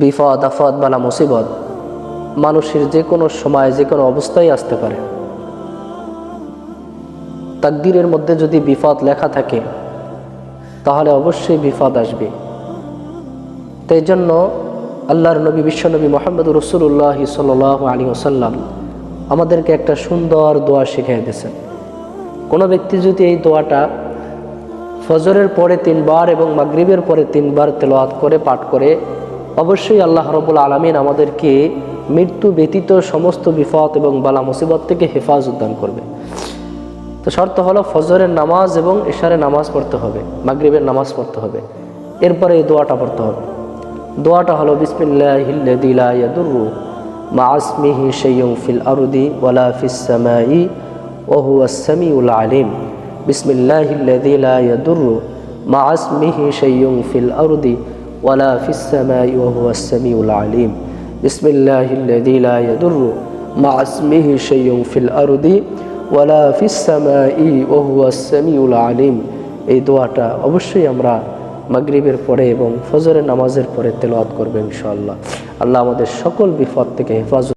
বিপদ আফত বালা মুসিবত মানুষের যে কোনো সময় যে কোনো অবস্থায় আসতে পারে। তাকদীরের মধ্যে যদি বিপদ লেখা থাকে তাহলে অবশ্যই বিপদ আসবে। তাই জন্য আল্লাহর নবী বিশ্বনবী মুহাম্মদ রাসূলুল্লাহ সাল্লাল্লাহু আলাইহি ওয়াসাল্লাম আমাদেরকে একটা সুন্দর দোয়া শিখিয়ে দিয়েছেন। কোনো ব্যক্তি যদি এই দোয়াটা ফজরের পরে 3 বার এবং মাগরিবের পরে 3 বার তেলাওয়াত করে পাঠ করে, অবশ্যই আল্লাহ রাব্বুল আলামিন আমাদেরকে মৃত্যু ব্যতীত সমস্ত বিপদ এবং বালা মুসিবত থেকে হেফাজত দান করবে। তো শর্ত হলো ফজরের নামাজ এবং ইশারের নামাজ পড়তে হবে, মাগরিবের নামাজ পড়তে হবে, এরপরে এই দোয়াটা পড়তে হবে। দোয়াটা হলো বিসমিল্লাহিল্লাযী লা ইয়াদুররু মা ইসমিহি শাইউন ফিল আরদি ওয়ালা ফিস সামাই ওয়া হুয়াস সামিউল আলিম। বিসমিল্লাহিল্লাযী লা ইয়াদুররু মা ইসমিহি শাইউন ফিল আরদি ওয়ালা ফিস সামাই ওয়া হুয়াস সামিউল আলিম। বিসমিল্লাহিল্লাযী লা ইয়াদুররু মা ইসমিহি শাইউন ফিল আরদি ওয়ালা ফিস সামাই ওয়া হুয়াস সামিউল আলিম। এই দোয়াটা অবশ্যই আমরা মাগরিবের পরে এবং ফজরের নামাজের পরে তেলাওয়াত করব ইনশাআল্লাহ। আল্লাহ আমাদের সকল বিপদ থেকে হেফাজত